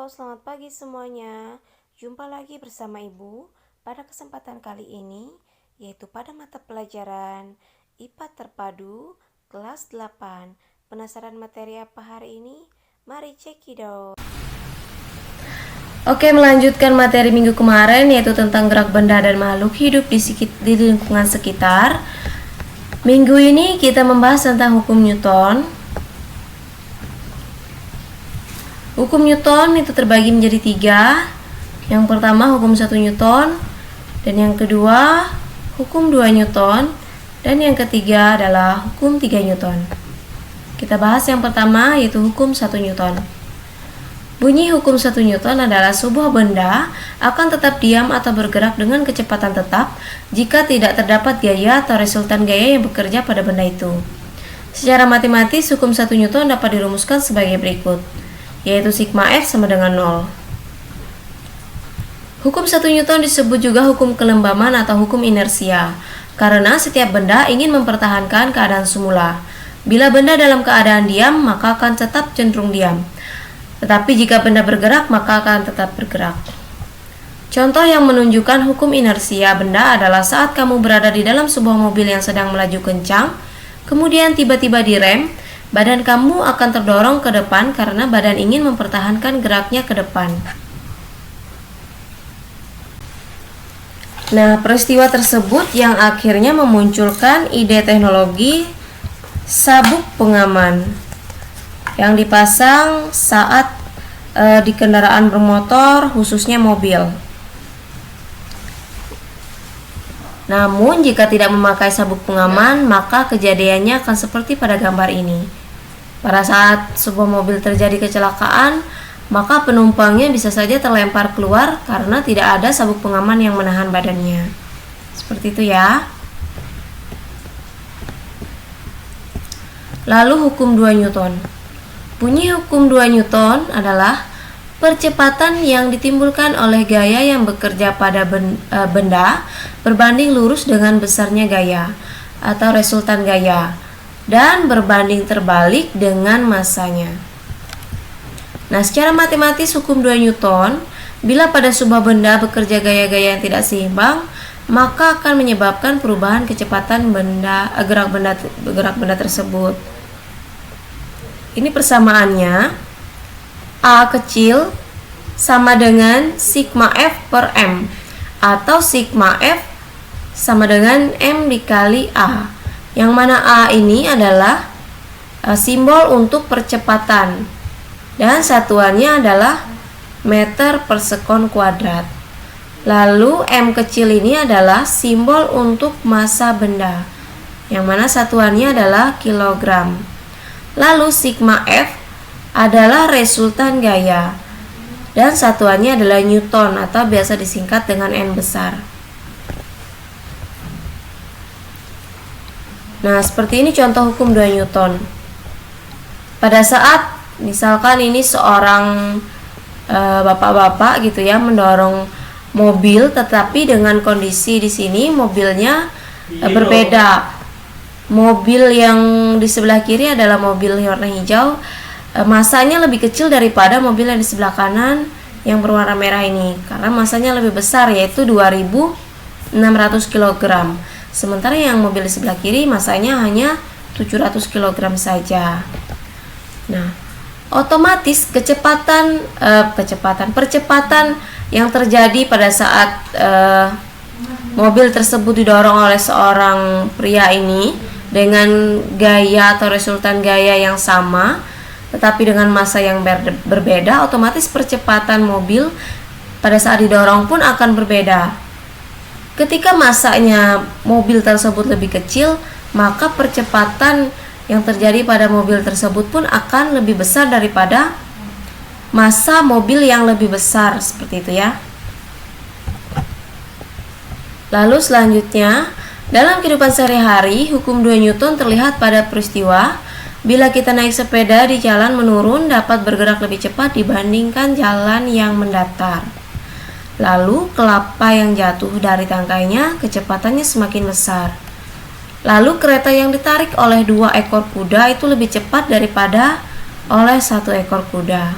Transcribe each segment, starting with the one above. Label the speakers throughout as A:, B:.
A: Halo, selamat pagi semuanya. Jumpa lagi bersama Ibu pada kesempatan kali ini, yaitu pada mata pelajaran IPA Terpadu kelas 8. Penasaran materi apa hari ini? Mari cekidot. Oke, melanjutkan materi minggu kemarin, yaitu tentang gerak benda dan makhluk hidup di lingkungan sekitar. Minggu ini kita membahas tentang hukum Newton. Hukum Newton itu terbagi menjadi 3. Yang pertama hukum 1 Newton, dan yang kedua hukum 2 Newton, dan yang ketiga adalah hukum 3 Newton. Kita bahas yang pertama, yaitu hukum 1 Newton. Bunyi hukum 1 Newton adalah sebuah benda akan tetap diam atau bergerak dengan kecepatan tetap jika tidak terdapat gaya atau resultan gaya yang bekerja pada benda itu. Secara matematis, hukum 1 Newton dapat dirumuskan sebagai berikut, yaitu sigma F sama dengan 0. Hukum 1 Newton disebut juga hukum kelembaman atau hukum inersia, karena setiap benda ingin mempertahankan keadaan semula. Bila benda dalam keadaan diam, maka akan tetap cenderung diam. Tetapi jika benda bergerak, maka akan tetap bergerak. Contoh yang menunjukkan hukum inersia benda adalah saat kamu berada di dalam sebuah mobil yang sedang melaju kencang, kemudian tiba-tiba direm, badan kamu akan terdorong ke depan karena badan ingin mempertahankan geraknya ke depan. Nah, peristiwa tersebut yang akhirnya memunculkan ide teknologi sabuk pengaman yang dipasang saat di kendaraan bermotor, khususnya mobil. Namun, jika tidak memakai sabuk pengaman, maka kejadiannya akan seperti pada gambar ini. Pada saat sebuah mobil terjadi kecelakaan, maka penumpangnya bisa saja terlempar keluar karena tidak ada sabuk pengaman yang menahan badannya. Seperti itu ya. Lalu hukum 2 Newton. Bunyi hukum 2 Newton adalah percepatan yang ditimbulkan oleh gaya yang bekerja pada benda berbanding lurus dengan besarnya gaya atau resultan gaya, dan berbanding terbalik dengan masanya. Nah, secara matematis hukum 2 Newton, bila pada sebuah benda bekerja gaya-gaya yang tidak seimbang, maka akan menyebabkan perubahan kecepatan gerak benda tersebut. Ini persamaannya, A kecil sama dengan sigma F per M, atau sigma F sama dengan M dikali A, yang mana A ini adalah simbol untuk percepatan dan satuannya adalah meter per sekon kuadrat. Lalu M kecil ini adalah simbol untuk massa benda, yang mana satuannya adalah kilogram. Lalu sigma F adalah resultan gaya, dan satuannya adalah Newton atau biasa disingkat dengan N besar. Nah, seperti ini contoh hukum 2 Newton. Pada saat misalkan ini seorang bapak-bapak gitu ya mendorong mobil, tetapi dengan kondisi di sini mobilnya berbeda. Mobil yang di sebelah kiri adalah mobil warna hijau, masanya lebih kecil daripada mobil yang di sebelah kanan yang berwarna merah ini, karena masanya lebih besar, yaitu 2600 kg. Sementara yang mobil di sebelah kiri masanya hanya 700 kg saja. Nah, otomatis percepatan yang terjadi pada saat mobil tersebut didorong oleh seorang pria ini dengan gaya atau resultan gaya yang sama, tetapi dengan massa yang berbeda, otomatis percepatan mobil pada saat didorong pun akan berbeda. Ketika massanya mobil tersebut lebih kecil, maka percepatan yang terjadi pada mobil tersebut pun akan lebih besar daripada massa mobil yang lebih besar, seperti itu ya. Lalu selanjutnya, dalam kehidupan sehari-hari, hukum 2 Newton terlihat pada peristiwa bila kita naik sepeda di jalan menurun dapat bergerak lebih cepat dibandingkan jalan yang mendatar. Lalu kelapa yang jatuh dari tangkainya kecepatannya semakin besar. Lalu kereta yang ditarik oleh 2 ekor kuda itu lebih cepat daripada oleh 1 ekor kuda.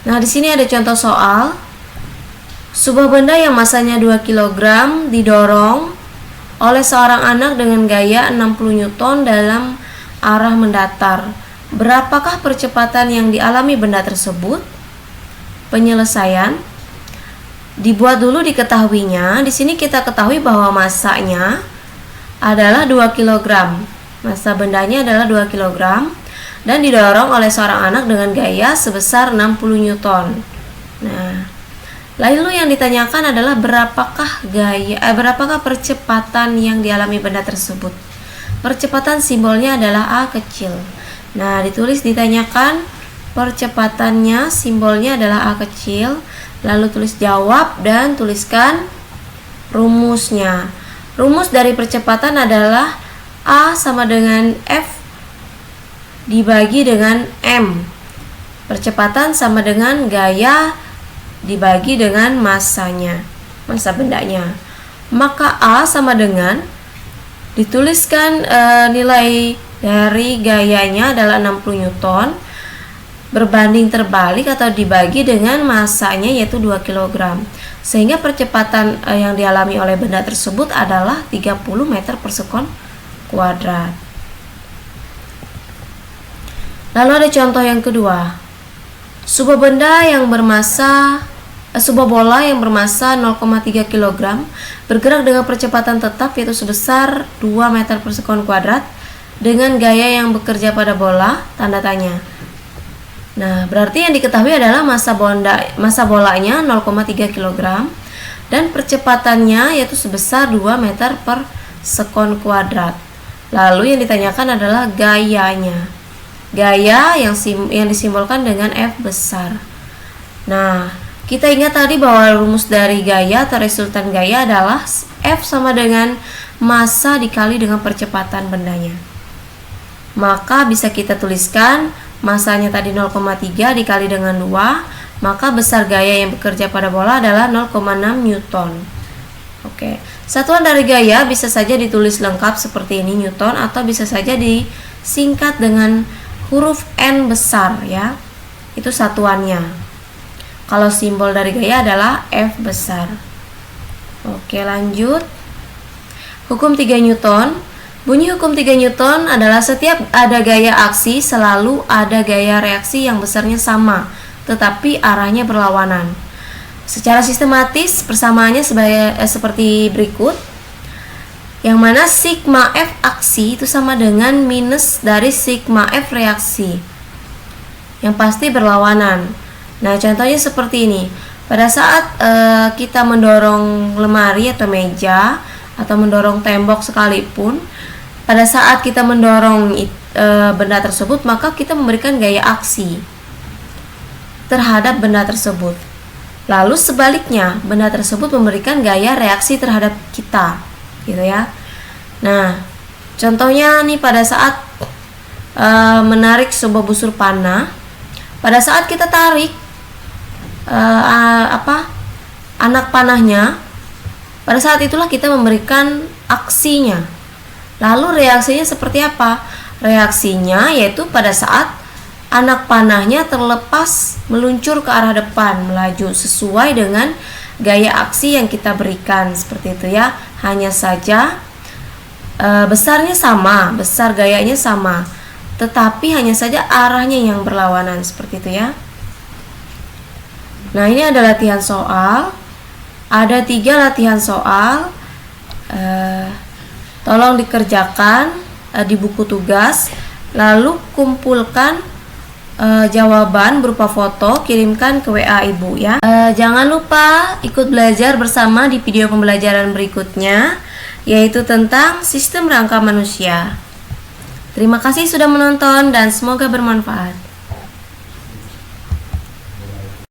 A: Nah, di sini ada contoh soal. Sebuah benda yang masanya 2 kg didorong oleh seorang anak dengan gaya 60 Newton dalam arah mendatar. Berapakah percepatan yang dialami benda tersebut? Penyelesaian. Dibuat dulu diketahuinya. Di sini kita ketahui bahwa masanya adalah 2 kg. Massa bendanya adalah 2 kg dan didorong oleh seorang anak dengan gaya sebesar 60 Newton. Nah, lalu yang ditanyakan adalah berapakah percepatan yang dialami benda tersebut. Percepatan simbolnya adalah A kecil. Nah, ditanyakan percepatannya, simbolnya adalah A kecil. Lalu tulis jawab dan tuliskan rumusnya. Rumus dari percepatan adalah A sama dengan F dibagi dengan M. Percepatan sama dengan gaya dibagi dengan massanya, massa bendanya. Maka A sama dengan dituliskan nilai dari gayanya adalah 60 Newton berbanding terbalik atau dibagi dengan massanya yaitu 2 kg. Sehingga percepatan yang dialami oleh benda tersebut adalah 30 meter per sekon kuadrat. Lalu ada contoh yang kedua. Sebuah bola yang bermassa 0,3 kg bergerak dengan percepatan tetap yaitu sebesar 2 meter per sekon kuadrat dengan gaya yang bekerja pada bola, tanda tanya. Nah, berarti yang diketahui adalah massa bolanya 0,3 kg dan percepatannya yaitu sebesar 2 meter per sekon kuadrat. Lalu yang ditanyakan adalah gayanya. Gaya yang disimbolkan dengan F besar. Nah, kita ingat tadi bahwa rumus dari gaya atau resultan gaya adalah F sama dengan massa dikali dengan percepatan bendanya. Maka bisa kita tuliskan massanya tadi 0,3 dikali dengan 2, maka besar gaya yang bekerja pada bola adalah 0,6 Newton. Oke, satuan dari gaya bisa saja ditulis lengkap seperti ini Newton atau bisa saja disingkat dengan huruf N besar ya. Itu satuannya. Kalau simbol dari gaya adalah F besar. Oke, lanjut. Hukum 3 Newton. Bunyi hukum 3 Newton adalah setiap ada gaya aksi selalu ada gaya reaksi yang besarnya sama, tetapi arahnya berlawanan. Secara sistematis persamaannya seperti berikut. Yang mana sigma F aksi itu sama dengan minus dari sigma F reaksi. Yang pasti berlawanan. Nah, contohnya seperti ini. Pada saat kita mendorong lemari atau meja atau mendorong tembok sekalipun, pada saat kita mendorong benda tersebut, maka kita memberikan gaya aksi terhadap benda tersebut. Lalu sebaliknya, benda tersebut memberikan gaya reaksi terhadap kita, gitu ya. Nah, contohnya nih pada saat menarik sebuah busur panah, pada saat kita tarik anak panahnya, pada saat itulah kita memberikan aksinya. Lalu reaksinya seperti apa? Reaksinya yaitu pada saat anak panahnya terlepas meluncur ke arah depan, melaju sesuai dengan gaya aksi yang kita berikan, seperti itu ya. Hanya saja besarnya sama, besar gayanya sama, tetapi hanya saja arahnya yang berlawanan, seperti itu ya. Nah, ini ada latihan soal. Ada 3 latihan soal. Tolong dikerjakan di buku tugas. Lalu kumpulkan jawaban berupa foto, kirimkan ke WA ibu ya. Jangan lupa ikut belajar bersama di video pembelajaran berikutnya, yaitu tentang sistem rangka manusia. Terima kasih sudah menonton dan semoga bermanfaat.